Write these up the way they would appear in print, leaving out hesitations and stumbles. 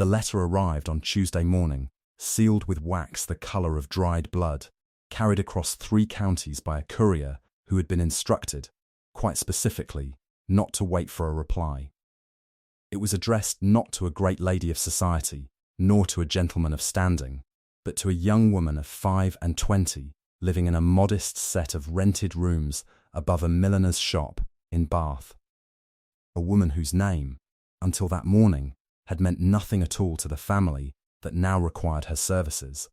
The letter arrived on Tuesday morning, sealed with wax the colour of dried blood, carried across 3 counties by a courier who had been instructed, quite specifically, not to wait for a reply. It was addressed not to a great lady of society, nor to a gentleman of standing, but to a young woman of 25, living in a modest set of rented rooms above a milliner's shop in Bath. A woman whose name, until that morning, had meant nothing at all to the family that now required her services.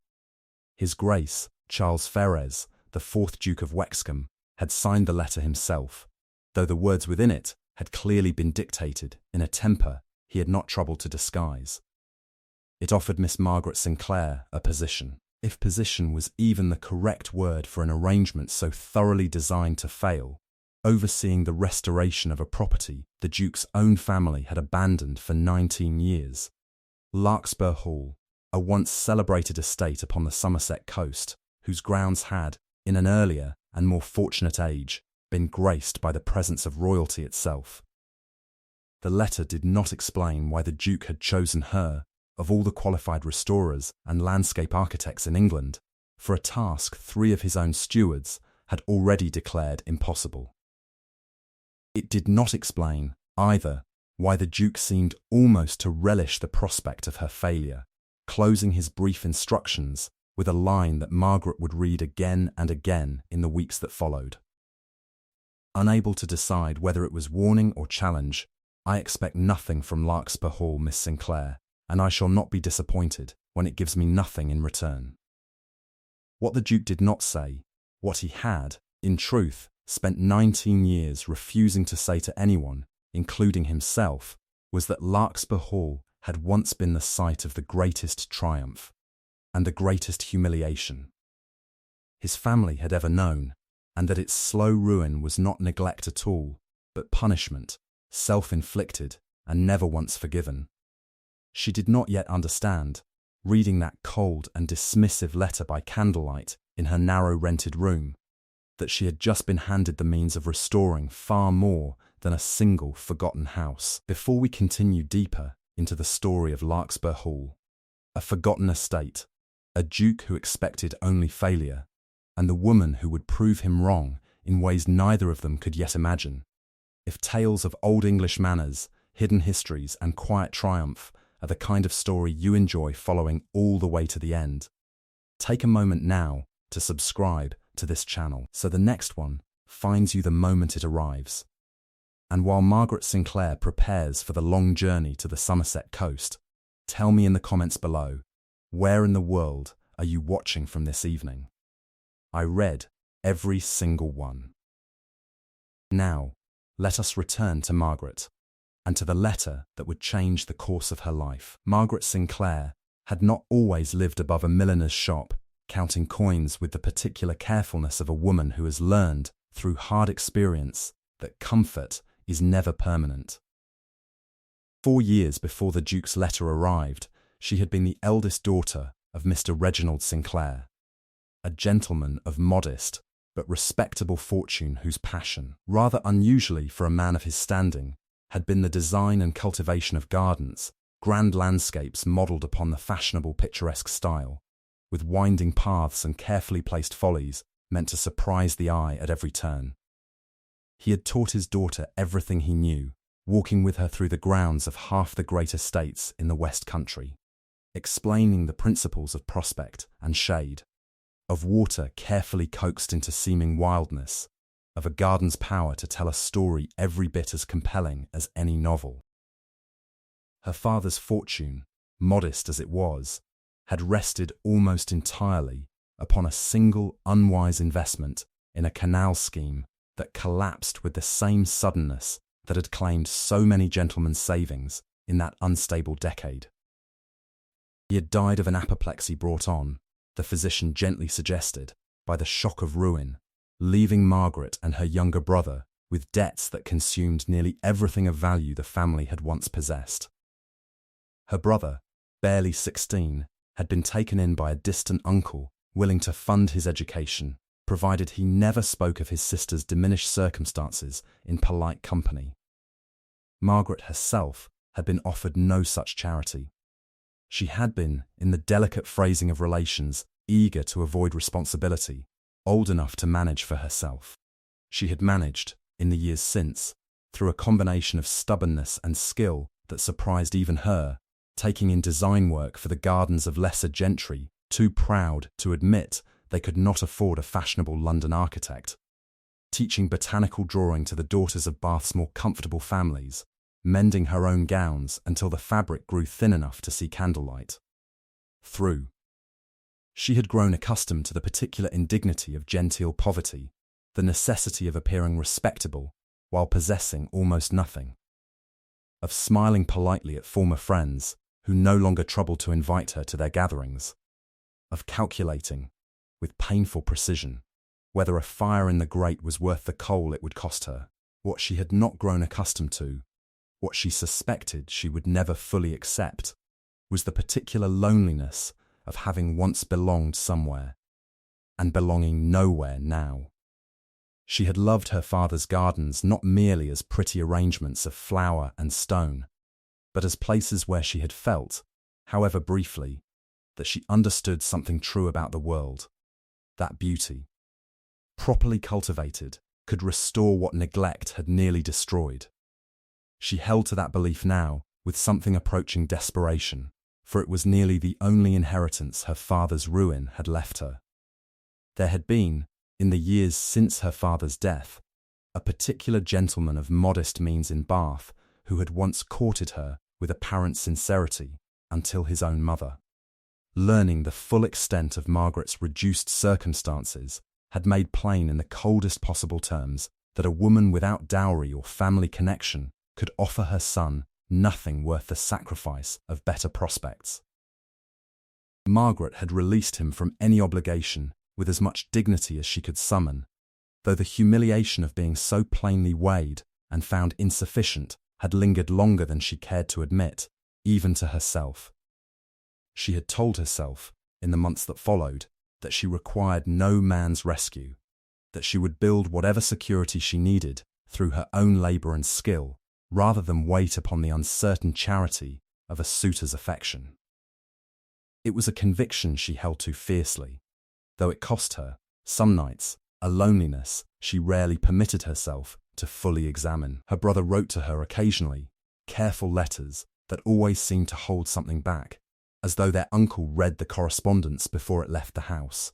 His Grace, Charles Ferrers, the 4th Duke of Wexham, had signed the letter himself, though the words within it had clearly been dictated in a temper he had not troubled to disguise. It offered Miss Margaret Sinclair a position, if position was even the correct word for an arrangement so thoroughly designed to fail, overseeing the restoration of a property the Duke's own family had abandoned for 19 years. Larkspur Hall, a once celebrated estate upon the Somerset coast, whose grounds had, in an earlier and more fortunate age, been graced by the presence of royalty itself. The letter did not explain why the Duke had chosen her, of all the qualified restorers and landscape architects in England, for a task 3 of his own stewards had already declared impossible. It did not explain, either, why the Duke seemed almost to relish the prospect of her failure, closing his brief instructions with a line that Margaret would read again and again in the weeks that followed. Unable to decide whether it was warning or challenge, I expect nothing from Larkspur Hall, Miss Sinclair, and I shall not be disappointed when it gives me nothing in return. What the Duke did not say, what he had, in truth, spent 19 years refusing to say to anyone, including himself, was that Larkspur Hall had once been the site of the greatest triumph and the greatest humiliation his family had ever known, and that its slow ruin was not neglect at all, but punishment, self-inflicted and never once forgiven. She did not yet understand, reading that cold and dismissive letter by candlelight in her narrow rented room, that she had just been handed the means of restoring far more than a single forgotten house. Before we continue deeper into the story of Larkspur Hall, a forgotten estate, a Duke who expected only failure, and the woman who would prove him wrong in ways neither of them could yet imagine. If tales of old English manners, hidden histories, and quiet triumph are the kind of story you enjoy following all the way to the end, take a moment now to subscribe to this channel so the next one finds you the moment it arrives. And while Margaret Sinclair prepares for the long journey to the Somerset coast, tell me in the comments below, where in the world are you watching from this evening? I read every single one. Now, let us return to Margaret, and to the letter that would change the course of her life. Margaret Sinclair had not always lived above a milliner's shop, counting coins with the particular carefulness of a woman who has learned, through hard experience, that comfort is never permanent. 4 years before the Duke's letter arrived, she had been the eldest daughter of Mr. Reginald Sinclair, a gentleman of modest but respectable fortune whose passion, rather unusually for a man of his standing, had been the design and cultivation of gardens, grand landscapes modelled upon the fashionable picturesque style, with winding paths and carefully placed follies meant to surprise the eye at every turn. He had taught his daughter everything he knew, walking with her through the grounds of half the great estates in the West Country, explaining the principles of prospect and shade, of water carefully coaxed into seeming wildness, of a garden's power to tell a story every bit as compelling as any novel. Her father's fortune, modest as it was, had rested almost entirely upon a single unwise investment in a canal scheme that collapsed with the same suddenness that had claimed so many gentlemen's savings in that unstable decade. He had died of an apoplexy brought on, the physician gently suggested, by the shock of ruin, leaving Margaret and her younger brother with debts that consumed nearly everything of value the family had once possessed. Her brother, barely 16, had been taken in by a distant uncle willing to fund his education, provided he never spoke of his sister's diminished circumstances in polite company. Margaret herself had been offered no such charity. She had been, in the delicate phrasing of relations, eager to avoid responsibility, old enough to manage for herself. She had managed, in the years since, through a combination of stubbornness and skill that surprised even her, taking in design work for the gardens of lesser gentry, too proud to admit they could not afford a fashionable London architect, teaching botanical drawing to the daughters of Bath's more comfortable families, mending her own gowns until the fabric grew thin enough to see candlelight through. She had grown accustomed to the particular indignity of genteel poverty, the necessity of appearing respectable while possessing almost nothing, of smiling politely at former friends who no longer troubled to invite her to their gatherings, of calculating, with painful precision, whether a fire in the grate was worth the coal it would cost her. What she had not grown accustomed to, what she suspected she would never fully accept, was the particular loneliness of having once belonged somewhere, and belonging nowhere now. She had loved her father's gardens not merely as pretty arrangements of flower and stone, but as places where she had felt, however briefly, that she understood something true about the world, that beauty, properly cultivated, could restore what neglect had nearly destroyed. She held to that belief now with something approaching desperation, for it was nearly the only inheritance her father's ruin had left her. There had been, in the years since her father's death, a particular gentleman of modest means in Bath who had once courted her with apparent sincerity until his own mother, learning the full extent of Margaret's reduced circumstances, had made plain in the coldest possible terms that a woman without dowry or family connection could offer her son nothing worth the sacrifice of better prospects. Margaret had released him from any obligation with as much dignity as she could summon, though the humiliation of being so plainly weighed and found insufficient had lingered longer than she cared to admit, even to herself. She had told herself, in the months that followed, that she required no man's rescue, that she would build whatever security she needed through her own labour and skill, rather than wait upon the uncertain charity of a suitor's affection. It was a conviction she held to fiercely, though it cost her, some nights, a loneliness she rarely permitted herself to fully examine. Her brother wrote to her occasionally, careful letters that always seemed to hold something back, as though their uncle read the correspondence before it left the house.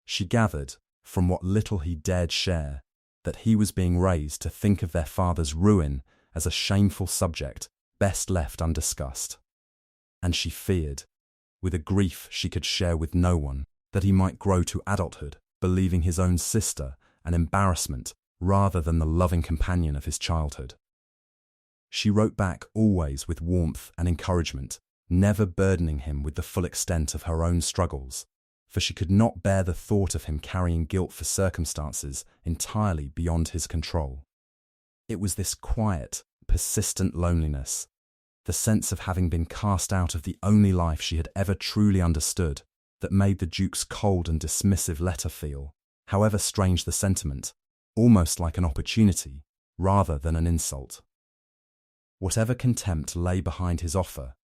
She gathered, from what little he dared share, that he was being raised to think of their father's ruin as a shameful subject best left undiscussed. And she feared, with a grief she could share with no one, that he might grow to adulthood believing his own sister an embarrassment rather than the loving companion of his childhood. She wrote back always with warmth and encouragement, never burdening him with the full extent of her own struggles, for she could not bear the thought of him carrying guilt for circumstances entirely beyond his control. It was this quiet, persistent loneliness, the sense of having been cast out of the only life she had ever truly understood, that made the Duke's cold and dismissive letter feel, however strange the sentiment, almost like an opportunity rather than an insult. Whatever contempt lay behind his offer,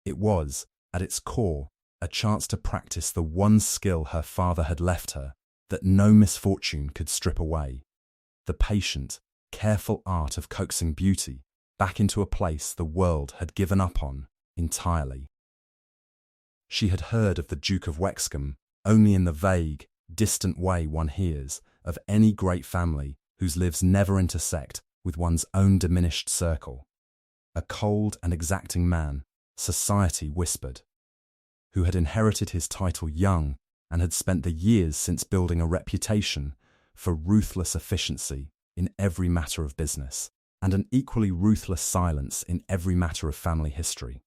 it was, at its core, a chance to practice the one skill her father had left her that no misfortune could strip away, the patient, careful art of coaxing beauty back into a place the world had given up on entirely. She had heard of the Duke of Wexham only in the vague, distant way one hears of any great family whose lives never intersect with one's own diminished circle. A cold and exacting man, society whispered, who had inherited his title young and had spent the years since building a reputation for ruthless efficiency in every matter of business, and an equally ruthless silence in every matter of family history.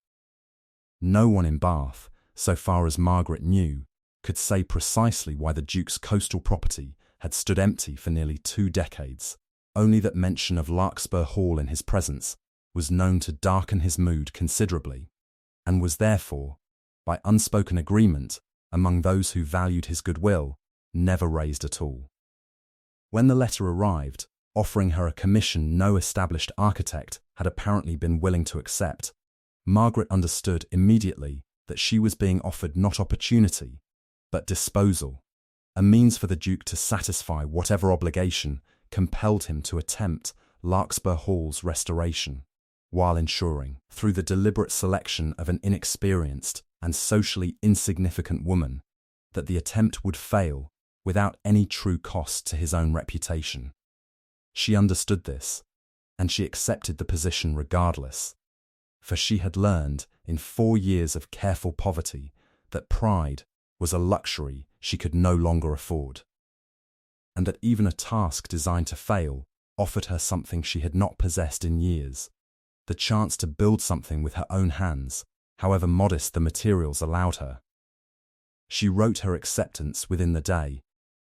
No one in Bath, so far as Margaret knew, could say precisely why the Duke's coastal property had stood empty for nearly 2 decades, only that mention of Larkspur Hall in his presence was known to darken his mood considerably, and was therefore, by unspoken agreement among those who valued his goodwill, never raised at all. When the letter arrived, offering her a commission no established architect had apparently been willing to accept, Margaret understood immediately that she was being offered not opportunity, but disposal, a means for the Duke to satisfy whatever obligation compelled him to attempt Larkspur Hall's restoration, while ensuring, through the deliberate selection of an inexperienced and socially insignificant woman, that the attempt would fail without any true cost to his own reputation. She understood this, and she accepted the position regardless, for she had learned in 4 years of careful poverty that pride was a luxury she could no longer afford, and that even a task designed to fail offered her something she had not possessed in years, the chance to build something with her own hands, however modest the materials allowed her. She wrote her acceptance within the day,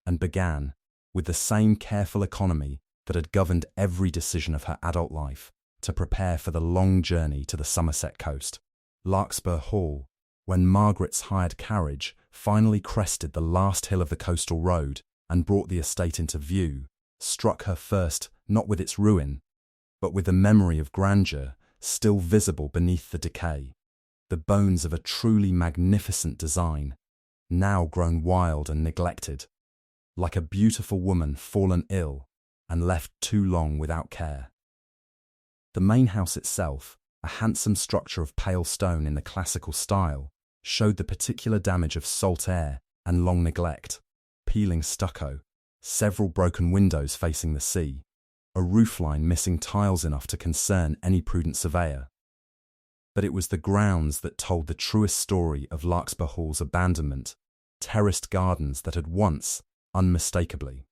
and began, with the same careful economy that had governed every decision of her adult life, to prepare for the long journey to the Somerset coast. Larkspur Hall, when Margaret's hired carriage finally crested the last hill of the coastal road and brought the estate into view, struck her first not with its ruin, but with the memory of grandeur still visible beneath the decay, the bones of a truly magnificent design, now grown wild and neglected, like a beautiful woman fallen ill and left too long without care. The main house itself, a handsome structure of pale stone in the classical style, showed the particular damage of salt air and long neglect: peeling stucco, several broken windows facing the sea, a roofline missing tiles enough to concern any prudent surveyor. But it was the grounds that told the truest story of Larkspur Hall's abandonment, terraced gardens that had once, unmistakably,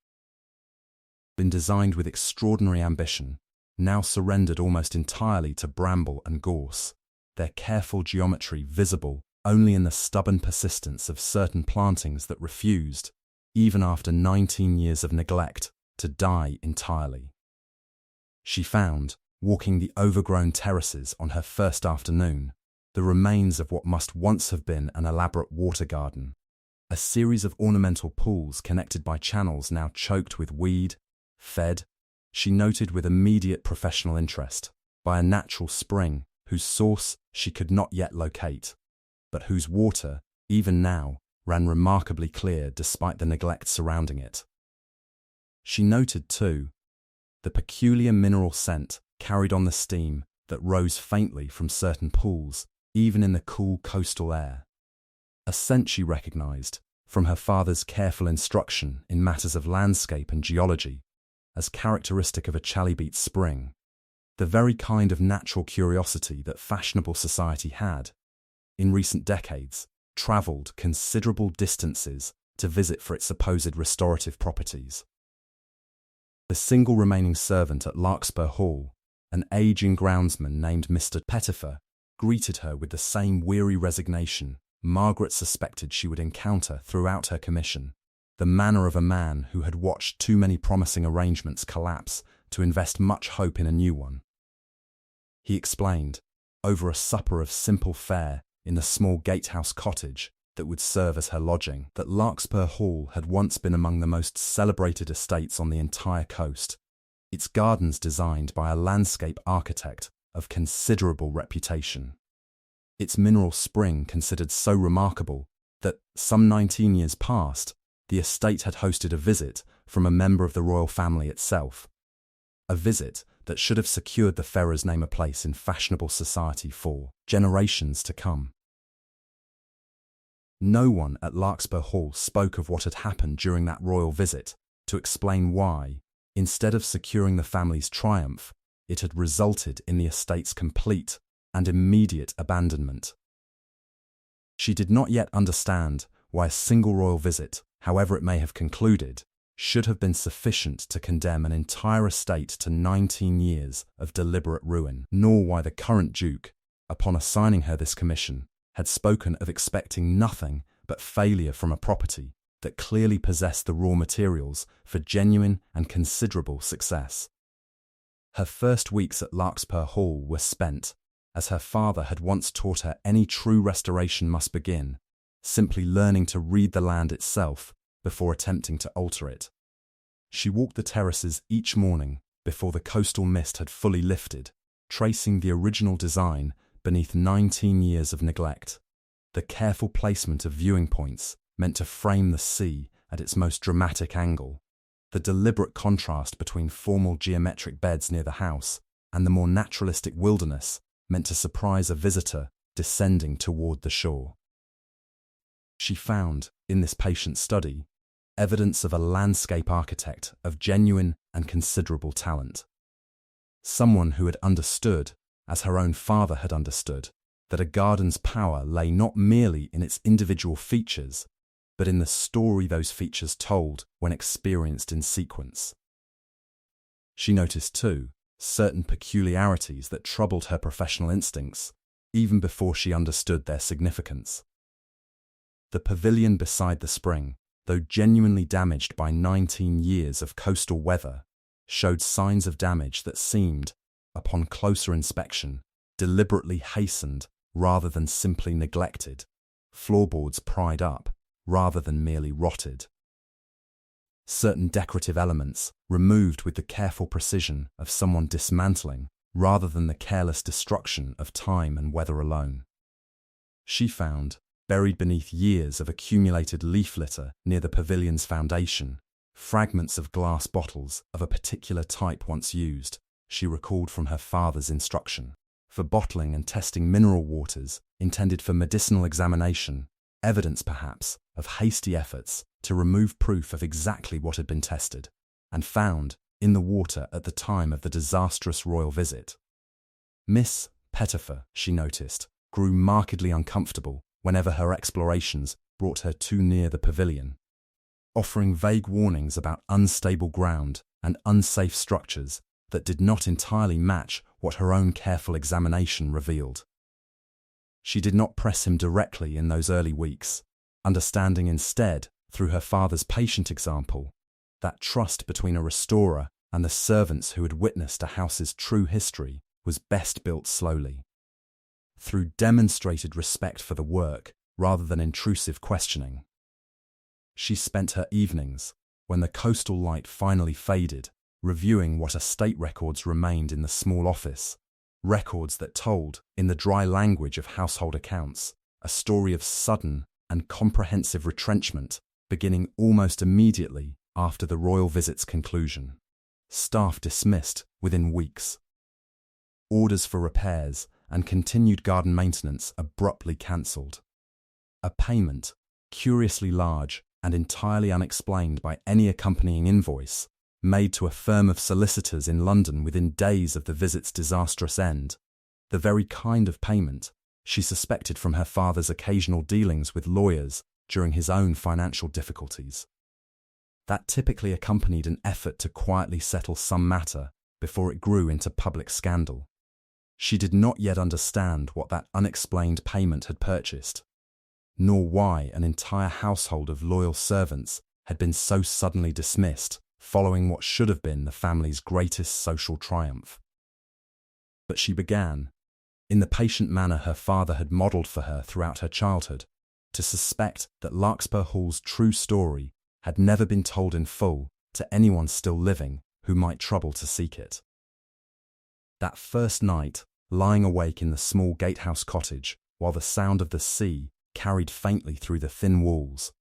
been designed with extraordinary ambition, now surrendered almost entirely to bramble and gorse, their careful geometry visible only in the stubborn persistence of certain plantings that refused, even after 19 years of neglect, to die entirely. She found, walking the overgrown terraces on her first afternoon, the remains of what must once have been an elaborate water garden, a series of ornamental pools connected by channels now choked with weed, fed, she noted with immediate professional interest, by a natural spring whose source she could not yet locate, but whose water, even now, ran remarkably clear despite the neglect surrounding it. She noted, too, the peculiar mineral scent carried on the steam that rose faintly from certain pools, even in the cool coastal air. A scent she recognized, from her father's careful instruction in matters of landscape and geology, as characteristic of a chalybeate spring, the very kind of natural curiosity that fashionable society had, in recent decades, travelled considerable distances to visit for its supposed restorative properties. The single remaining servant at Larkspur Hall, an aging groundsman named Mr. Pettifer, greeted her with the same weary resignation Margaret suspected she would encounter throughout her commission, the manner of a man who had watched too many promising arrangements collapse to invest much hope in a new one. He explained, over a supper of simple fare in the small gatehouse cottage that would serve as her lodging, that Larkspur Hall had once been among the most celebrated estates on the entire coast, its gardens designed by a landscape architect of considerable reputation, its mineral spring considered so remarkable that, some 19 years past, the estate had hosted a visit from a member of the royal family itself, a visit that should have secured the Ferrers' name a place in fashionable society for generations to come. No one at Larkspur Hall spoke of what had happened during that royal visit to explain why, instead of securing the family's triumph, it had resulted in the estate's complete and immediate abandonment. She did not yet understand why a single royal visit, however it may have concluded, should have been sufficient to condemn an entire estate to 19 years of deliberate ruin, nor why the current Duke, upon assigning her this commission, had spoken of expecting nothing but failure from a property that clearly possessed the raw materials for genuine and considerable success. Her first weeks at Larkspur Hall were spent, as her father had once taught her any true restoration must begin, simply learning to read the land itself before attempting to alter it. She walked the terraces each morning before the coastal mist had fully lifted, tracing the original design beneath 19 years of neglect. The careful placement of viewing points meant to frame the sea at its most dramatic angle. The deliberate contrast between formal geometric beds near the house and the more naturalistic wilderness meant to surprise a visitor descending toward the shore. She found, in this patient study, evidence of a landscape architect of genuine and considerable talent. Someone who had understood, as her own father had understood, that a garden's power lay not merely in its individual features, but in the story those features told when experienced in sequence. She noticed, too, certain peculiarities that troubled her professional instincts, even before she understood their significance. The pavilion beside the spring, though genuinely damaged by 19 years of coastal weather, showed signs of damage that seemed, upon closer inspection, deliberately hastened rather than simply neglected, floorboards pried up rather than merely rotted. Certain decorative elements removed with the careful precision of someone dismantling rather than the careless destruction of time and weather alone. She found, buried beneath years of accumulated leaf litter near the pavilion's foundation, fragments of glass bottles of a particular type once used, she recalled from her father's instruction, for bottling and testing mineral waters intended for medicinal examination, evidence perhaps of hasty efforts to remove proof of exactly what had been tested, and found in the water at the time of the disastrous royal visit. Miss Pettifer, she noticed, grew markedly uncomfortable whenever her explorations brought her too near the pavilion, offering vague warnings about unstable ground and unsafe structures that did not entirely match what her own careful examination revealed. She did not press him directly in those early weeks, understanding instead, through her father's patient example, that trust between a restorer and the servants who had witnessed a house's true history was best built slowly. Through demonstrated respect for the work rather than intrusive questioning. She spent her evenings, when the coastal light finally faded, reviewing what estate records remained in the small office, records that told, in the dry language of household accounts, a story of sudden and comprehensive retrenchment beginning almost immediately after the royal visit's conclusion. Staff dismissed within weeks. Orders for repairs and continued garden maintenance abruptly cancelled. A payment, curiously large and entirely unexplained by any accompanying invoice, made to a firm of solicitors in London within days of the visit's disastrous end, the very kind of payment she suspected from her father's occasional dealings with lawyers during his own financial difficulties. That typically accompanied an effort to quietly settle some matter before it grew into public scandal. She did not yet understand what that unexplained payment had purchased, nor why an entire household of loyal servants had been so suddenly dismissed following what should have been the family's greatest social triumph. But she began, in the patient manner her father had modelled for her throughout her childhood, to suspect that Larkspur Hall's true story had never been told in full to anyone still living who might trouble to seek it. That first night, lying awake in the small gatehouse cottage while the sound of the sea carried faintly through the thin walls,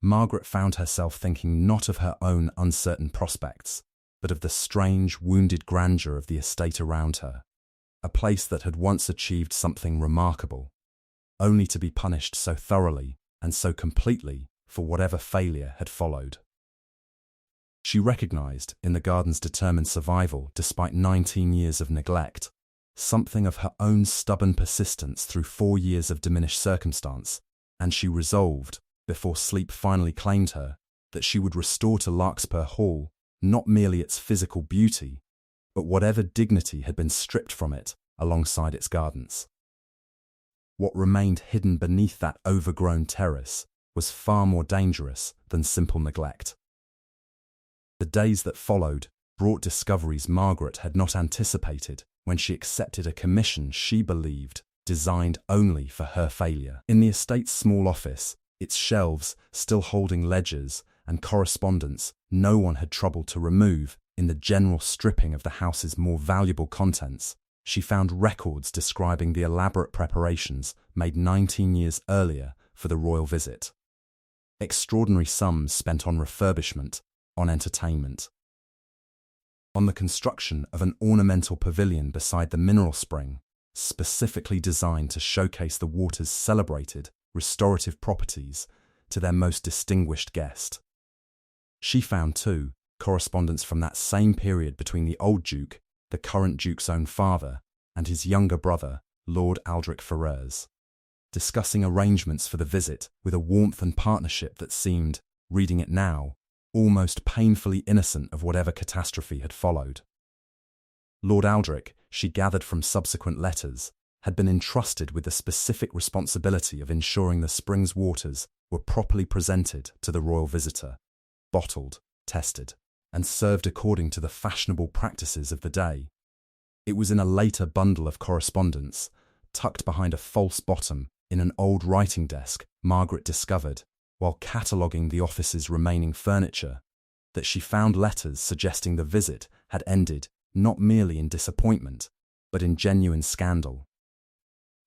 Margaret found herself thinking not of her own uncertain prospects, but of the strange, wounded grandeur of the estate around her, a place that had once achieved something remarkable, only to be punished so thoroughly and so completely for whatever failure had followed. She recognized, in the garden's determined survival despite 19 years of neglect, something of her own stubborn persistence through 4 years of diminished circumstance, and she resolved, before sleep finally claimed her, that she would restore to Larkspur Hall not merely its physical beauty, but whatever dignity had been stripped from it alongside its gardens. What remained hidden beneath that overgrown terrace was far more dangerous than simple neglect. The days that followed brought discoveries Margaret had not anticipated when she accepted a commission she believed designed only for her failure. In the estate's small office, its shelves still holding ledgers and correspondence no one had troubled to remove in the general stripping of the house's more valuable contents, she found records describing the elaborate preparations made 19 years earlier for the royal visit. Extraordinary sums spent on refurbishment, on entertainment, on the construction of an ornamental pavilion beside the mineral spring, specifically designed to showcase the water's celebrated restorative properties to their most distinguished guest. She found, too, correspondence from that same period between the old Duke, the current Duke's own father, and his younger brother, Lord Aldrich Ferrers, discussing arrangements for the visit with a warmth and partnership that seemed, reading it now, almost painfully innocent of whatever catastrophe had followed. Lord Aldrich, she gathered from subsequent letters, had been entrusted with the specific responsibility of ensuring the spring's waters were properly presented to the royal visitor, bottled, tested, and served according to the fashionable practices of the day. It was in a later bundle of correspondence, tucked behind a false bottom in an old writing desk Margaret discovered, while cataloguing the office's remaining furniture, that she found letters suggesting the visit had ended not merely in disappointment, but in genuine scandal.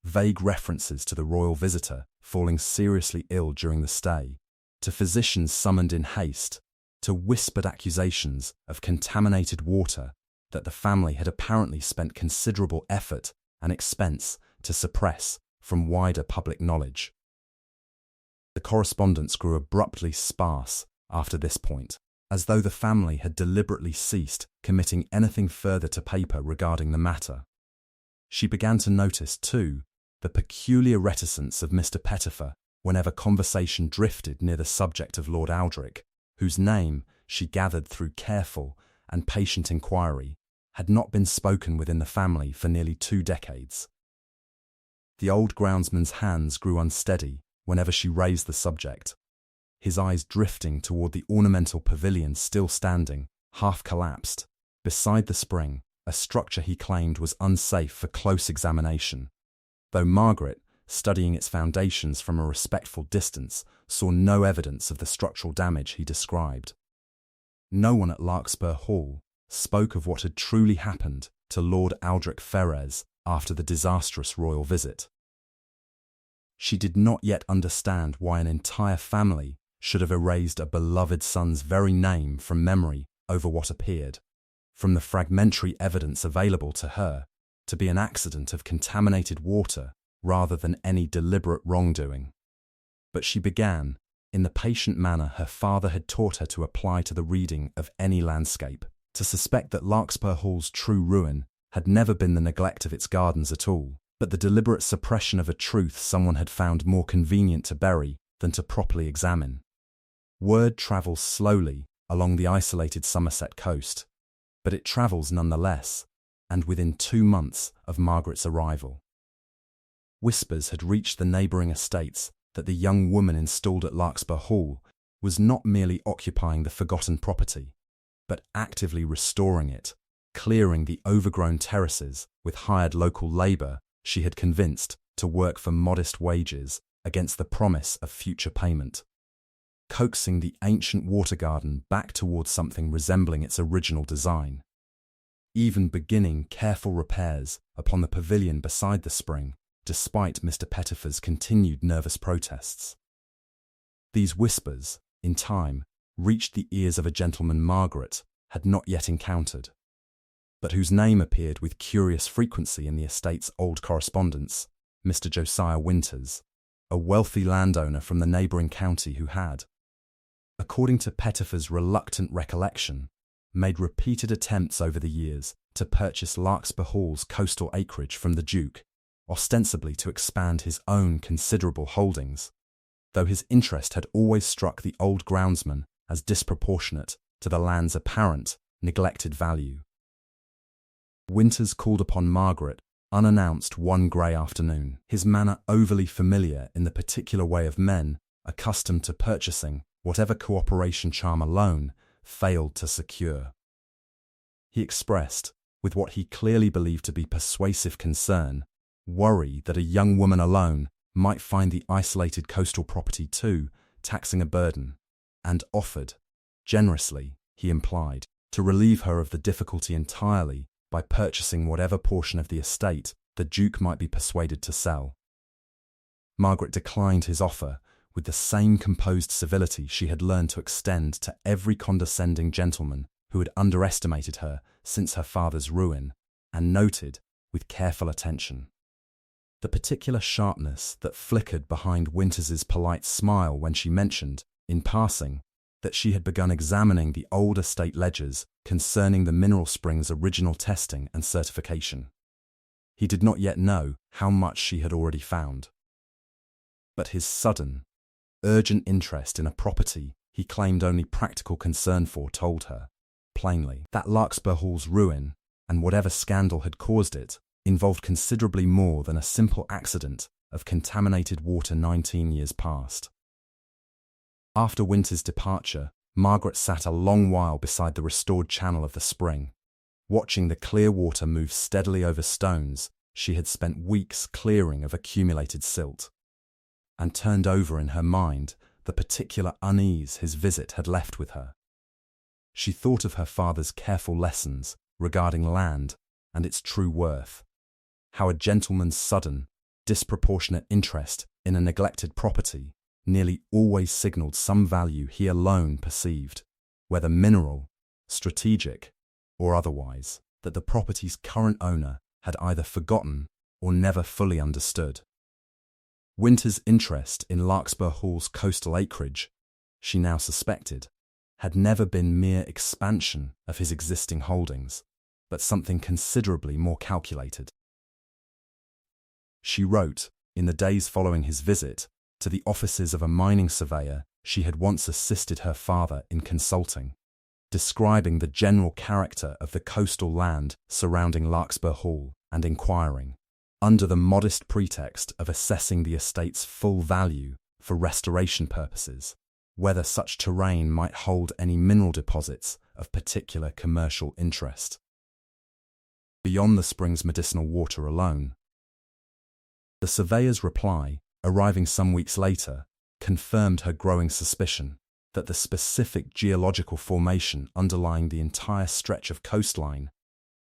Vague references to the royal visitor falling seriously ill during the stay, to physicians summoned in haste, to whispered accusations of contaminated water that the family had apparently spent considerable effort and expense to suppress from wider public knowledge. The correspondence grew abruptly sparse after this point, as though the family had deliberately ceased committing anything further to paper regarding the matter. She began to notice, too, the peculiar reticence of Mr. Pettifer whenever conversation drifted near the subject of Lord Aldrich, whose name, she gathered through careful and patient inquiry, had not been spoken within the family for nearly 2 decades. The old groundsman's hands grew unsteady whenever she raised the subject, his eyes drifting toward the ornamental pavilion still standing, half collapsed, beside the spring, a structure he claimed was unsafe for close examination, though Margaret, studying its foundations from a respectful distance, saw no evidence of the structural damage he described. No one at Larkspur Hall spoke of what had truly happened to Lord Aldrich Ferrers after the disastrous royal visit. She did not yet understand why an entire family should have erased a beloved son's very name from memory over what appeared, from the fragmentary evidence available to her, to be an accident of contaminated water rather than any deliberate wrongdoing. But she began, in the patient manner her father had taught her to apply to the reading of any landscape, to suspect that Larkspur Hall's true ruin had never been the neglect of its gardens at all, but the deliberate suppression of a truth someone had found more convenient to bury than to properly examine. Word travels slowly along the isolated Somerset coast, but it travels nonetheless, and within 2 months of Margaret's arrival. Whispers had reached the neighbouring estates that the young woman installed at Larkspur Hall was not merely occupying the forgotten property, but actively restoring it, clearing the overgrown terraces with hired local labour she had convinced to work for modest wages against the promise of future payment, coaxing the ancient water garden back towards something resembling its original design, even beginning careful repairs upon the pavilion beside the spring, despite Mr. Pettifer's continued nervous protests. These whispers, in time, reached the ears of a gentleman Margaret had not yet encountered, but whose name appeared with curious frequency in the estate's old correspondence, Mr. Josiah Winters, a wealthy landowner from the neighbouring county who had, according to Pettifer's reluctant recollection, made repeated attempts over the years to purchase Larkspur Hall's coastal acreage from the Duke, ostensibly to expand his own considerable holdings, though his interest had always struck the old groundsman as disproportionate to the land's apparent, neglected value. Winters called upon Margaret unannounced one grey afternoon, his manner overly familiar in the particular way of men accustomed to purchasing whatever cooperation charm alone failed to secure. He expressed, with what he clearly believed to be persuasive concern, worry that a young woman alone might find the isolated coastal property too taxing a burden, and offered, generously, he implied, to relieve her of the difficulty entirely by purchasing whatever portion of the estate the Duke might be persuaded to sell. Margaret declined his offer with the same composed civility she had learned to extend to every condescending gentleman who had underestimated her since her father's ruin, and noted, with careful attention, the particular sharpness that flickered behind Winters's polite smile when she mentioned, in passing, that she had begun examining the old estate ledgers concerning the mineral spring's original testing and certification. He did not yet know how much she had already found. But his sudden, urgent interest in a property he claimed only practical concern for told her, plainly, that Larkspur Hall's ruin, and whatever scandal had caused it, involved considerably more than a simple accident of contaminated water 19 years past. After Winter's departure, Margaret sat a long while beside the restored channel of the spring, watching the clear water move steadily over stones she had spent weeks clearing of accumulated silt, and turned over in her mind the particular unease his visit had left with her. She thought of her father's careful lessons regarding land and its true worth, how a gentleman's sudden, disproportionate interest in a neglected property nearly always signalled some value he alone perceived, whether mineral, strategic, or otherwise, that the property's current owner had either forgotten or never fully understood. Winter's interest in Larkspur Hall's coastal acreage, she now suspected, had never been mere expansion of his existing holdings, but something considerably more calculated. She wrote, in the days following his visit, to the offices of a mining surveyor she had once assisted her father in consulting, describing the general character of the coastal land surrounding Larkspur Hall and inquiring, under the modest pretext of assessing the estate's full value for restoration purposes, whether such terrain might hold any mineral deposits of particular commercial interest. Beyond the spring's medicinal water alone. The surveyor's reply, arriving some weeks later, confirmed her growing suspicion that the specific geological formation underlying the entire stretch of coastline,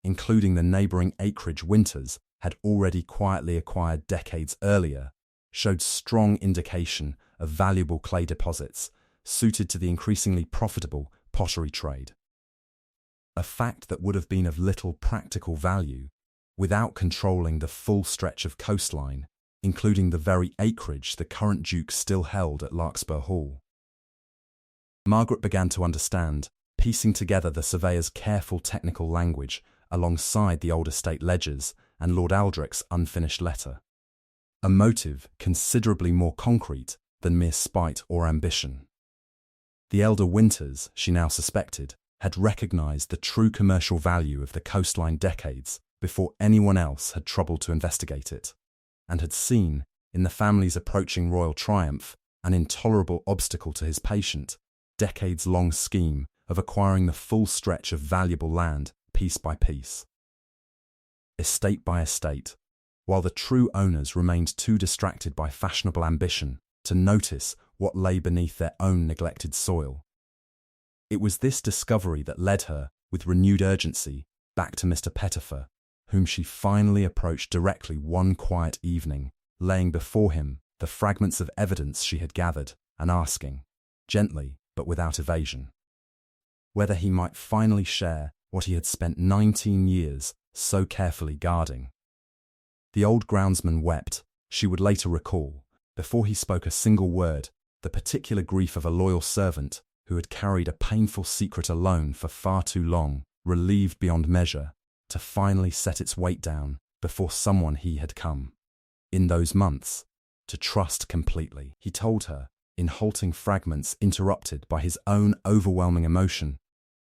including the neighbouring acreage Winters had already quietly acquired decades earlier, showed strong indication of valuable clay deposits suited to the increasingly profitable pottery trade. A fact that would have been of little practical value without controlling the full stretch of coastline, including the very acreage the current Duke still held at Larkspur Hall. Margaret began to understand, piecing together the surveyor's careful technical language alongside the old estate ledgers and Lord Aldrich's unfinished letter. A motive considerably more concrete than mere spite or ambition. The elder Winters, she now suspected, had recognised the true commercial value of the coastline decades before anyone else had troubled to investigate it, and had seen, in the family's approaching royal triumph, an intolerable obstacle to his patient, decades-long scheme of acquiring the full stretch of valuable land piece by piece, estate by estate, while the true owners remained too distracted by fashionable ambition to notice what lay beneath their own neglected soil. It was this discovery that led her, with renewed urgency, back to Mr. Pettifer, whom she finally approached directly one quiet evening, laying before him the fragments of evidence she had gathered, and asking, gently but without evasion, whether he might finally share what he had spent 19 years so carefully guarding. The old groundsman wept, she would later recall, before he spoke a single word, the particular grief of a loyal servant who had carried a painful secret alone for far too long, relieved beyond measure, to finally set its weight down before someone he had come, in those months, to trust completely. He told her, in halting fragments interrupted by his own overwhelming emotion,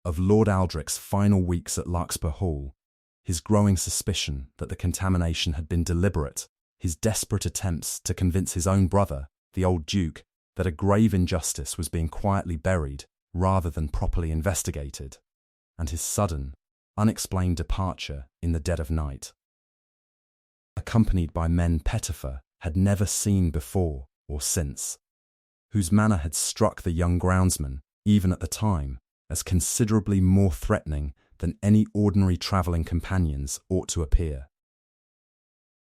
of Lord Aldrich's final weeks at Larkspur Hall, his growing suspicion that the contamination had been deliberate, his desperate attempts to convince his own brother, the old Duke, that a grave injustice was being quietly buried rather than properly investigated, and his sudden, unexplained departure in the dead of night, accompanied by men Pettifer had never seen before or since, whose manner had struck the young groundsman, even at the time, as considerably more threatening than any ordinary travelling companions ought to appear.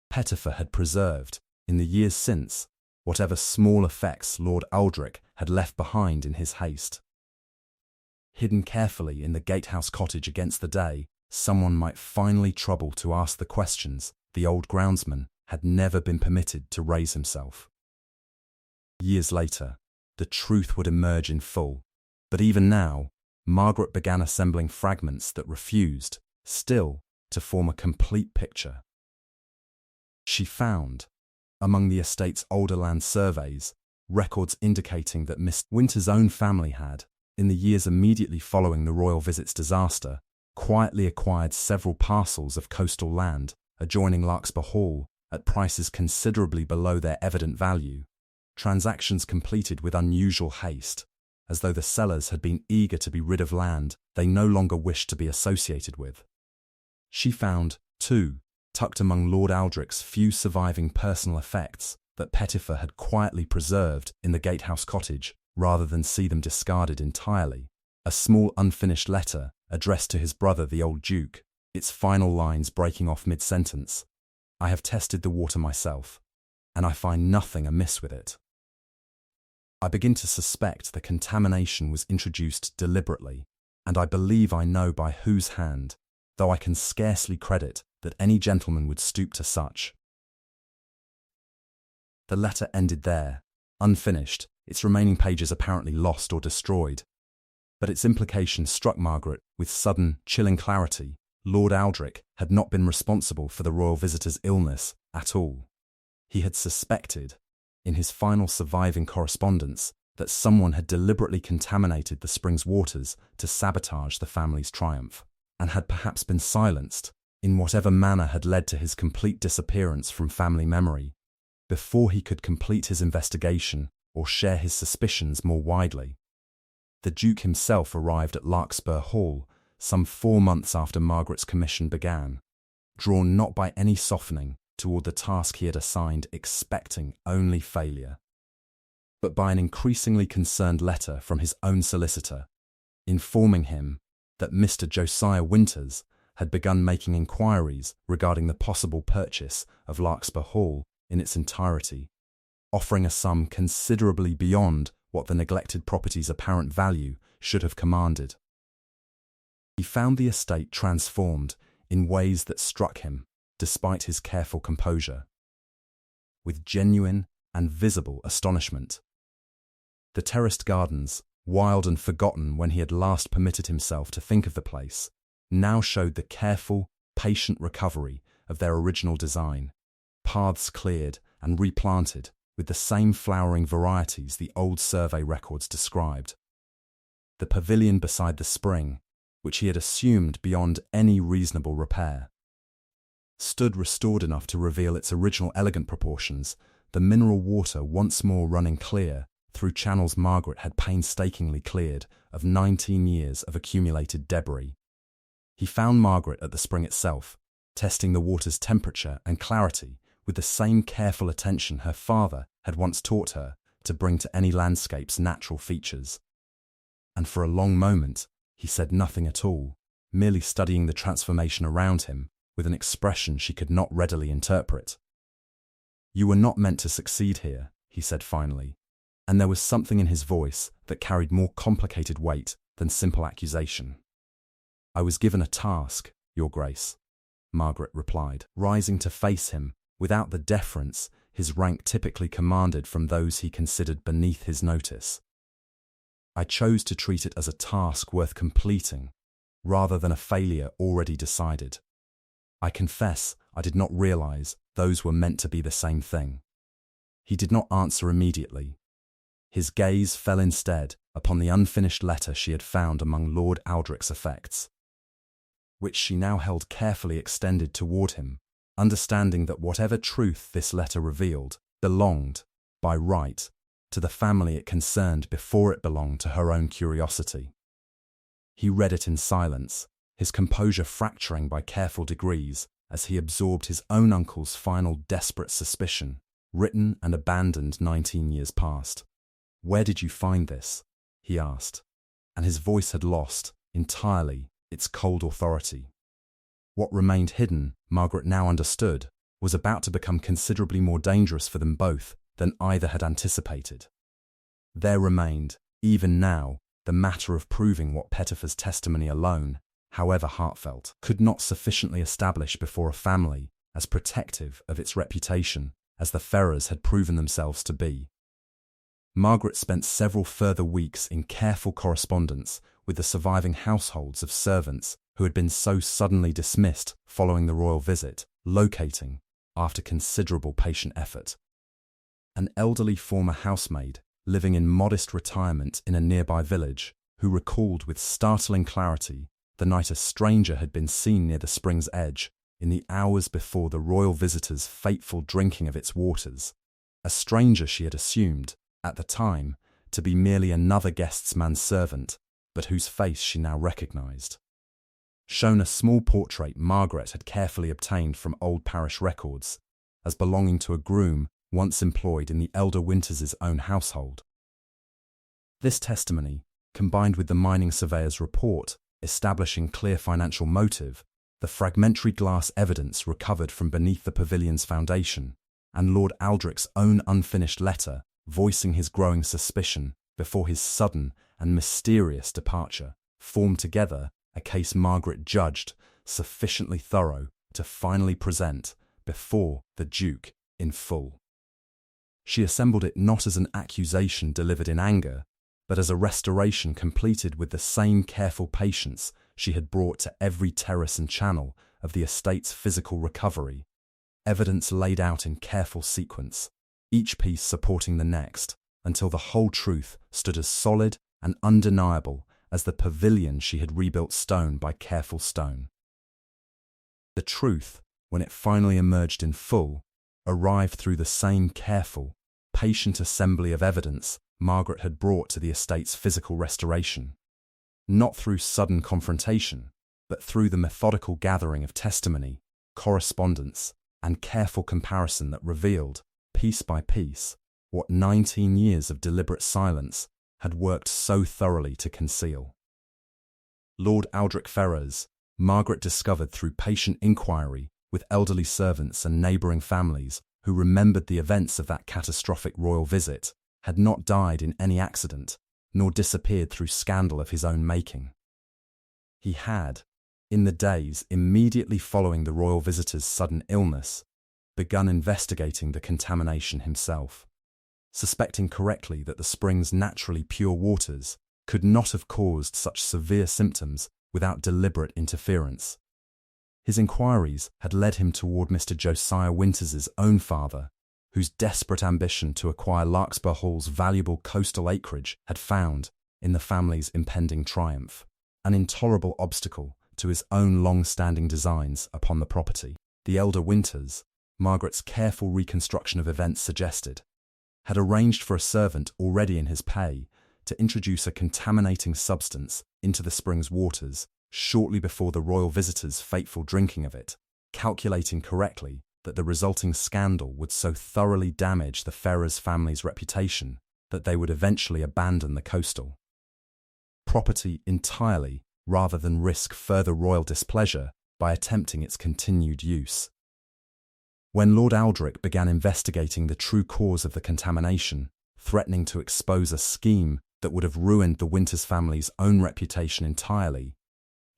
Pettifer had preserved, in the years since, whatever small effects Lord Aldrich had left behind in his haste. Hidden carefully in the gatehouse cottage against the day, someone might finally trouble to ask the questions the old groundsman had never been permitted to raise himself. Years later, the truth would emerge in full, but even now, Margaret began assembling fragments that refused, still, to form a complete picture. She found, among the estate's older land surveys, records indicating that Miss Winter's own family had, in the years immediately following the royal visit's disaster, quietly acquired several parcels of coastal land adjoining Larkspur Hall at prices considerably below their evident value, transactions completed with unusual haste, as though the sellers had been eager to be rid of land they no longer wished to be associated with. She found, too, tucked among Lord Aldrich's few surviving personal effects that Pettifer had quietly preserved in the gatehouse cottage rather than see them discarded entirely, a small unfinished letter addressed to his brother the old Duke, its final lines breaking off mid-sentence. "I have tested the water myself, and I find nothing amiss with it. I begin to suspect the contamination was introduced deliberately, and I believe I know by whose hand, though I can scarcely credit that any gentleman would stoop to such." The letter ended there, unfinished, its remaining pages apparently lost or destroyed. But its implication struck Margaret with sudden, chilling clarity. Lord Aldrich had not been responsible for the royal visitor's illness at all. He had suspected, in his final surviving correspondence, that someone had deliberately contaminated the spring's waters to sabotage the family's triumph, and had perhaps been silenced, in whatever manner had led to his complete disappearance from family memory, before he could complete his investigation or share his suspicions more widely. The Duke himself arrived at Larkspur Hall some 4 months after Margaret's commission began, drawn not by any softening toward the task he had assigned, expecting only failure, but by an increasingly concerned letter from his own solicitor, informing him that Mr. Josiah Winters had begun making inquiries regarding the possible purchase of Larkspur Hall in its entirety, offering a sum considerably beyond what the neglected property's apparent value should have commanded. He found the estate transformed in ways that struck him, despite his careful composure, with genuine and visible astonishment. The terraced gardens, wild and forgotten when he had last permitted himself to think of the place, now showed the careful, patient recovery of their original design, paths cleared and replanted with the same flowering varieties the old survey records described. The pavilion beside the spring, which he had assumed beyond any reasonable repair, stood restored enough to reveal its original elegant proportions, the mineral water once more running clear through channels Margaret had painstakingly cleared of 19 years of accumulated debris. He found Margaret at the spring itself, testing the water's temperature and clarity with the same careful attention her father had once taught her to bring to any landscape's natural features. And for a long moment, he said nothing at all, merely studying the transformation around him with an expression she could not readily interpret. "You were not meant to succeed here," he said finally, and there was something in his voice that carried more complicated weight than simple accusation. "I was given a task, Your Grace," Margaret replied, rising to face him without the deference his rank typically commanded from those he considered beneath his notice. "I chose to treat it as a task worth completing, rather than a failure already decided. I confess I did not realize those were meant to be the same thing." He did not answer immediately. His gaze fell instead upon the unfinished letter she had found among Lord Aldrich's effects, which she now held carefully extended toward him, understanding that whatever truth this letter revealed belonged, by right, to the family it concerned before it belonged to her own curiosity. He read it in silence, his composure fracturing by careful degrees as he absorbed his own uncle's final desperate suspicion, written and abandoned 19 years past. "Where did you find this?" he asked, and his voice had lost, entirely, its cold authority. What remained hidden, Margaret now understood, was about to become considerably more dangerous for them both than either had anticipated. There remained, even now, the matter of proving what Pettifer's testimony alone, however heartfelt, could not sufficiently establish before a family as protective of its reputation as the Ferrars had proven themselves to be. Margaret spent several further weeks in careful correspondence with the surviving households of servants who had been so suddenly dismissed following the royal visit, locating, after considerable patient effort, an elderly former housemaid living in modest retirement in a nearby village, who recalled with startling clarity the night a stranger had been seen near the spring's edge in the hours before the royal visitor's fateful drinking of its waters, a stranger she had assumed, at the time, to be merely another guest's manservant, but whose face she now recognized. Shown a small portrait Margaret had carefully obtained from old parish records, as belonging to a groom once employed in the elder Winters's own household. This testimony, combined with the mining surveyor's report establishing clear financial motive, the fragmentary glass evidence recovered from beneath the pavilion's foundation, and Lord Aldrich's own unfinished letter voicing his growing suspicion before his sudden and mysterious departure, formed together a case Margaret judged sufficiently thorough to finally present before the Duke in full. She assembled it not as an accusation delivered in anger, but as a restoration completed with the same careful patience she had brought to every terrace and channel of the estate's physical recovery, evidence laid out in careful sequence, each piece supporting the next, until the whole truth stood as solid and undeniable as the pavilion she had rebuilt stone by careful stone. The truth, when it finally emerged in full, arrived through the same careful, patient assembly of evidence Margaret had brought to the estate's physical restoration, not through sudden confrontation, but through the methodical gathering of testimony, correspondence, and careful comparison that revealed, piece by piece, what 19 years of deliberate silence had worked so thoroughly to conceal. Lord Aldrich Ferrars, Margaret discovered through patient inquiry with elderly servants and neighbouring families who remembered the events of that catastrophic royal visit, had not died in any accident, nor disappeared through scandal of his own making. He had, in the days immediately following the royal visitor's sudden illness, begun investigating the contamination himself, suspecting correctly that the spring's naturally pure waters could not have caused such severe symptoms without deliberate interference. His inquiries had led him toward Mr. Josiah Winters's own father, whose desperate ambition to acquire Larkspur Hall's valuable coastal acreage had found, in the family's impending triumph, an intolerable obstacle to his own long-standing designs upon the property. The elder Winters, Margaret's careful reconstruction of events suggested, had arranged for a servant already in his pay to introduce a contaminating substance into the spring's waters shortly before the royal visitor's fateful drinking of it, calculating correctly that the resulting scandal would so thoroughly damage the Ferrars family's reputation that they would eventually abandon the coastal property entirely rather than risk further royal displeasure by attempting its continued use. When Lord Aldrich began investigating the true cause of the contamination, threatening to expose a scheme that would have ruined the Winters family's own reputation entirely,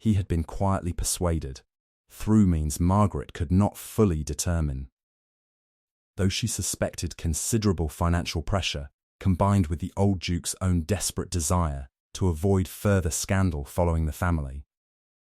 he had been quietly persuaded, through means Margaret could not fully determine. Though she suspected considerable financial pressure, combined with the old Duke's own desperate desire to avoid further scandal following the family,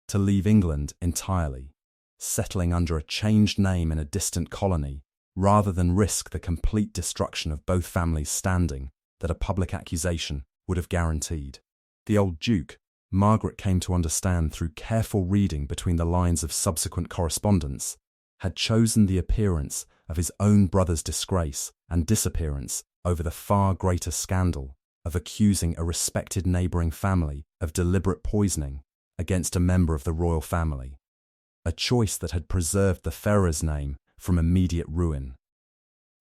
to leave England entirely, settling under a changed name in a distant colony, rather than risk the complete destruction of both families' standing that a public accusation would have guaranteed. The old Duke, Margaret came to understand through careful reading between the lines of subsequent correspondence, had chosen the appearance of his own brother's disgrace and disappearance over the far greater scandal of accusing a respected neighbouring family of deliberate poisoning against a member of the royal family, a choice that had preserved the Ferrars' name from immediate ruin,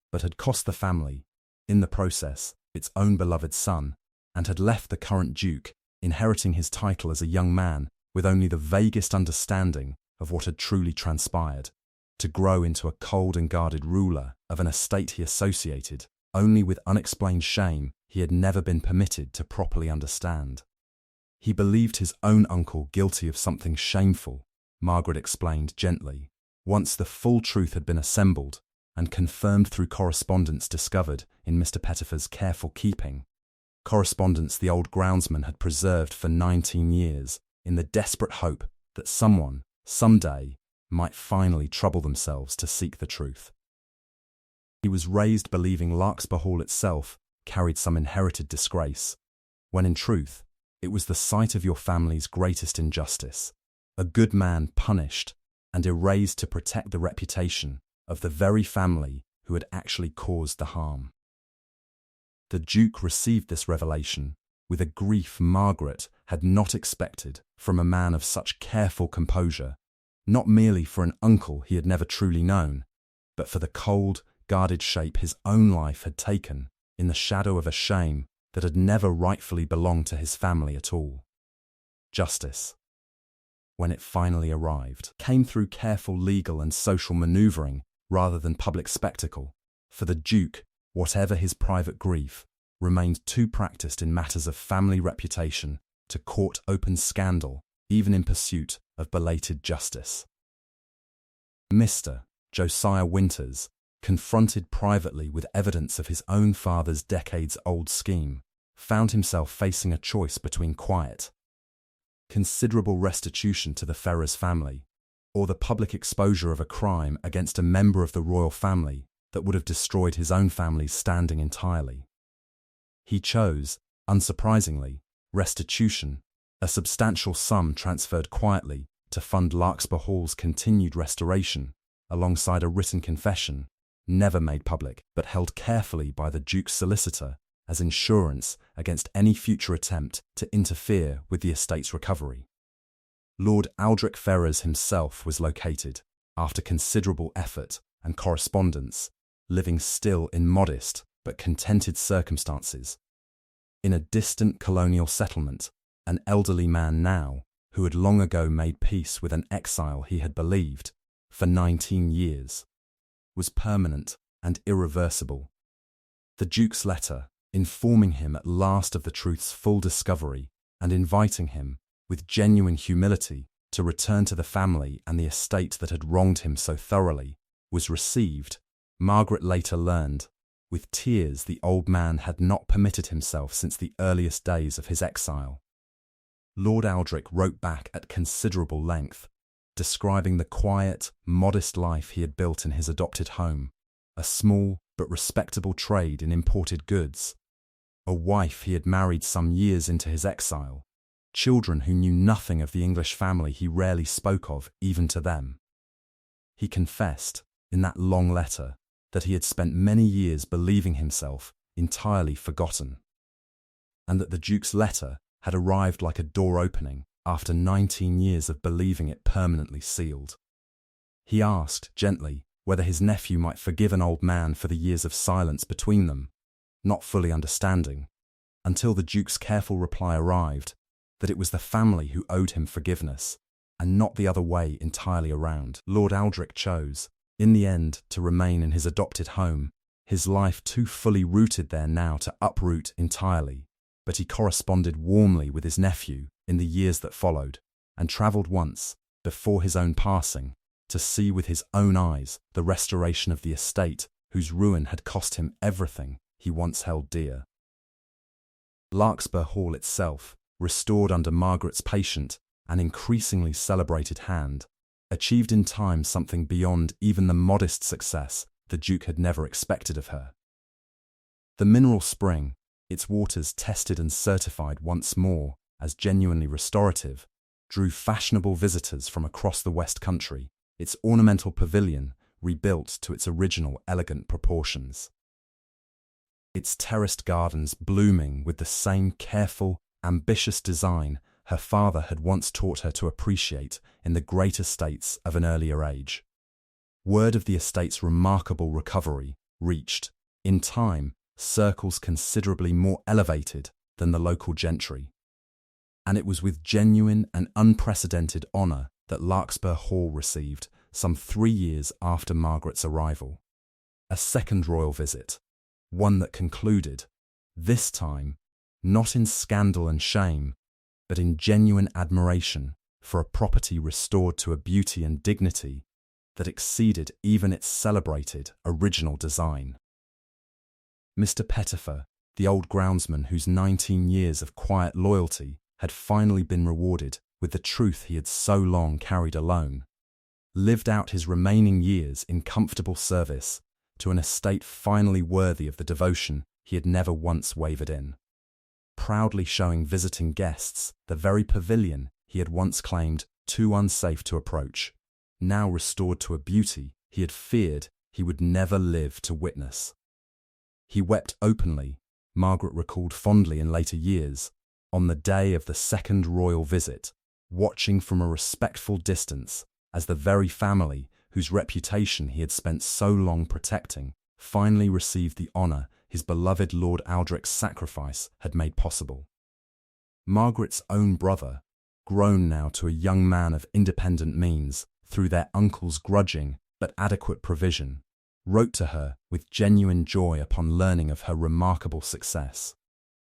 but had cost the family, in the process, its own beloved son, and had left the current Duke inheriting his title as a young man with only the vaguest understanding of what had truly transpired, to grow into a cold and guarded ruler of an estate he associated only with unexplained shame he had never been permitted to properly understand. He believed his own uncle guilty of something shameful, Margaret explained gently, once the full truth had been assembled and confirmed through correspondence discovered in Mr. Pettifer's careful keeping. Correspondence the old groundsman had preserved for 19 years in the desperate hope that someone, someday, might finally trouble themselves to seek the truth. He was raised believing Larkspur Hall itself carried some inherited disgrace, when in truth, it was the site of your family's greatest injustice, a good man punished and erased to protect the reputation of the very family who had actually caused the harm. The Duke received this revelation with a grief Margaret had not expected from a man of such careful composure, not merely for an uncle he had never truly known, but for the cold, guarded shape his own life had taken in the shadow of a shame that had never rightfully belonged to his family at all. Justice, when it finally arrived, came through careful legal and social manoeuvring rather than public spectacle, for the Duke, whatever his private grief, remained too practiced in matters of family reputation to court open scandal, even in pursuit of belated justice. Mr. Josiah Winters, confronted privately with evidence of his own father's decades-old scheme, found himself facing a choice between quiet, considerable restitution to the Ferrers family, or the public exposure of a crime against a member of the royal family that would have destroyed his own family's standing entirely. He chose, unsurprisingly, restitution, a substantial sum transferred quietly to fund Larkspur Hall's continued restoration, alongside a written confession, never made public but held carefully by the Duke's solicitor as insurance against any future attempt to interfere with the estate's recovery. Lord Aldrich Ferrers himself was located, after considerable effort and correspondence, living still in modest but contented circumstances. In a distant colonial settlement, an elderly man now, who had long ago made peace with an exile he had believed, for 19 years, was permanent and irreversible. The Duke's letter, informing him at last of the truth's full discovery and inviting him, with genuine humility, to return to the family and the estate that had wronged him so thoroughly, was received, Margaret later learned, with tears the old man had not permitted himself since the earliest days of his exile. Lord Aldrich wrote back at considerable length, describing the quiet, modest life he had built in his adopted home, a small but respectable trade in imported goods, a wife he had married some years into his exile, children who knew nothing of the English family he rarely spoke of even to them. He confessed, in that long letter, that he had spent many years believing himself entirely forgotten, and that the Duke's letter had arrived like a door opening after 19 years of believing it permanently sealed. He asked, gently, whether his nephew might forgive an old man for the years of silence between them, not fully understanding, until the Duke's careful reply arrived, that it was the family who owed him forgiveness, and not the other way entirely around. Lord Aldrich chose, in the end, to remain in his adopted home, his life too fully rooted there now to uproot entirely, but he corresponded warmly with his nephew in the years that followed, and travelled once, before his own passing, to see with his own eyes the restoration of the estate whose ruin had cost him everything he once held dear. Larkspur Hall itself, restored under Margaret's patient and increasingly celebrated hand, achieved in time something beyond even the modest success the Duke had never expected of her. The mineral spring, its waters tested and certified once more as genuinely restorative, drew fashionable visitors from across the West Country, its ornamental pavilion rebuilt to its original elegant proportions. Its terraced gardens blooming with the same careful, ambitious design her father had once taught her to appreciate in the great estates of an earlier age. Word of the estate's remarkable recovery reached, in time, circles considerably more elevated than the local gentry. And it was with genuine and unprecedented honour that Larkspur Hall received some 3 years after Margaret's arrival. A second royal visit, one that concluded, this time, not in scandal and shame, but in genuine admiration for a property restored to a beauty and dignity that exceeded even its celebrated original design. Mr. Pettifer, the old groundsman whose 19 years of quiet loyalty had finally been rewarded with the truth he had so long carried alone, lived out his remaining years in comfortable service to an estate finally worthy of the devotion he had never once wavered in, proudly showing visiting guests the very pavilion he had once claimed too unsafe to approach, now restored to a beauty he had feared he would never live to witness. He wept openly, Margaret recalled fondly in later years, on the day of the second royal visit, watching from a respectful distance as the very family whose reputation he had spent so long protecting finally received the honour his beloved Lord Aldrich's sacrifice had made possible. Margaret's own brother, grown now to a young man of independent means through their uncle's grudging but adequate provision, wrote to her with genuine joy upon learning of her remarkable success,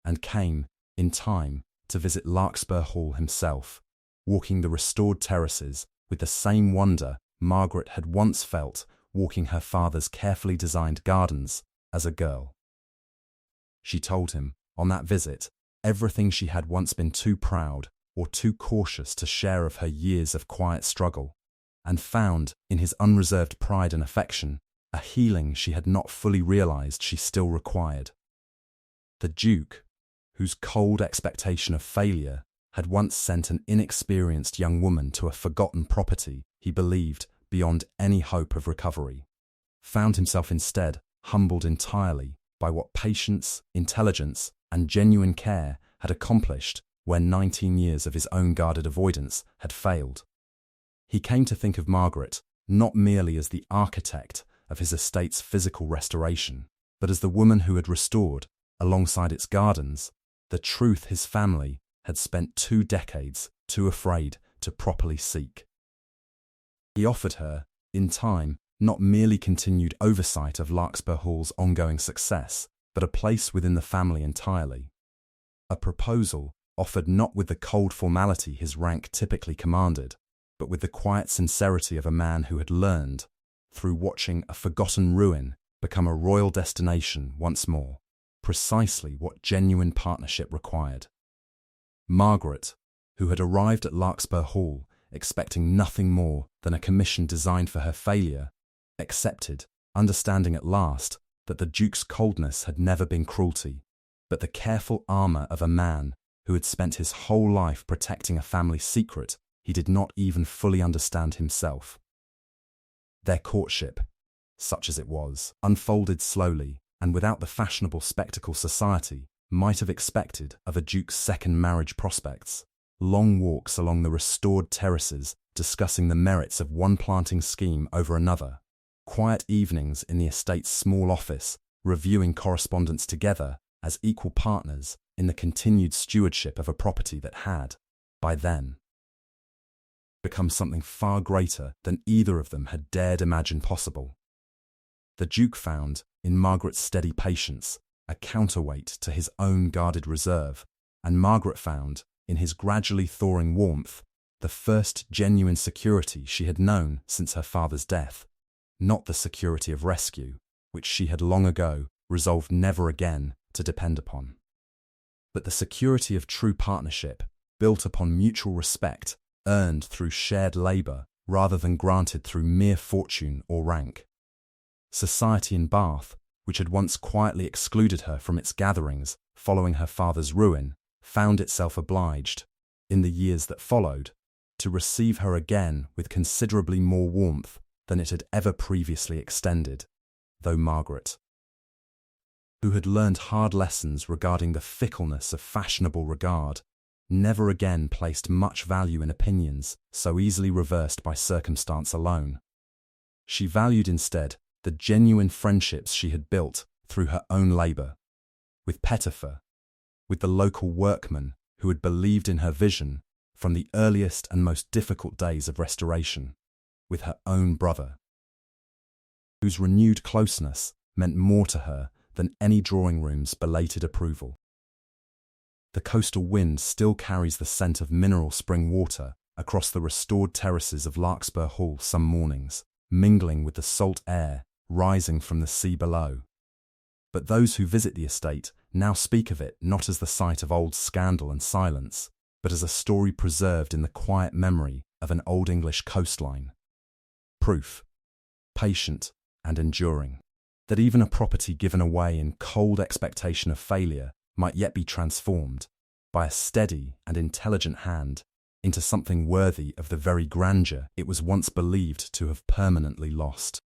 and came, in time, to visit Larkspur Hall himself, walking the restored terraces with the same wonder Margaret had once felt walking her father's carefully designed gardens as a girl. She told him, on that visit, everything she had once been too proud or too cautious to share of her years of quiet struggle, and found, in his unreserved pride and affection, a healing she had not fully realized she still required. The Duke, whose cold expectation of failure had once sent an inexperienced young woman to a forgotten property he believed beyond any hope of recovery, found himself instead humbled entirely by what patience, intelligence, and genuine care had accomplished where 19 years of his own guarded avoidance had failed. He came to think of Margaret not merely as the architect of his estate's physical restoration, but as the woman who had restored, alongside its gardens, the truth his family had spent 2 decades too afraid to properly seek. He offered her, in time, not merely continued oversight of Larkspur Hall's ongoing success, but a place within the family entirely. A proposal offered not with the cold formality his rank typically commanded, but with the quiet sincerity of a man who had learned, through watching a forgotten ruin become a royal destination once more, precisely what genuine partnership required. Margaret, who had arrived at Larkspur Hall expecting nothing more than a commission designed for her failure, accepted, understanding at last that the Duke's coldness had never been cruelty, but the careful armour of a man who had spent his whole life protecting a family secret he did not even fully understand himself. Their courtship, such as it was, unfolded slowly and without the fashionable spectacle society might have expected of a duke's second marriage prospects. Long walks along the restored terraces discussing the merits of one planting scheme over another, quiet evenings in the estate's small office reviewing correspondence together as equal partners in the continued stewardship of a property that had, by then, become something far greater than either of them had dared imagine possible. The Duke found, in Margaret's steady patience, a counterweight to his own guarded reserve, and Margaret found, in his gradually thawing warmth, the first genuine security she had known since her father's death, not the security of rescue, which she had long ago resolved never again to depend upon, but the security of true partnership, built upon mutual respect, earned through shared labour rather than granted through mere fortune or rank. Society in Bath, which had once quietly excluded her from its gatherings following her father's ruin, found itself obliged, in the years that followed, to receive her again with considerably more warmth than it had ever previously extended, though Margaret, who had learned hard lessons regarding the fickleness of fashionable regard, never again placed much value in opinions so easily reversed by circumstance alone. She valued instead the genuine friendships she had built through her own labour, with Pettifer, with the local workman who had believed in her vision from the earliest and most difficult days of restoration, with her own brother, whose renewed closeness meant more to her than any drawing room's belated approval. The coastal wind still carries the scent of mineral spring water across the restored terraces of Larkspur Hall some mornings, mingling with the salt air rising from the sea below. But those who visit the estate now speak of it not as the site of old scandal and silence, but as a story preserved in the quiet memory of an old English coastline. Proof, patient and enduring, that even a property given away in cold expectation of failure might yet be transformed, by a steady and intelligent hand, into something worthy of the very grandeur it was once believed to have permanently lost.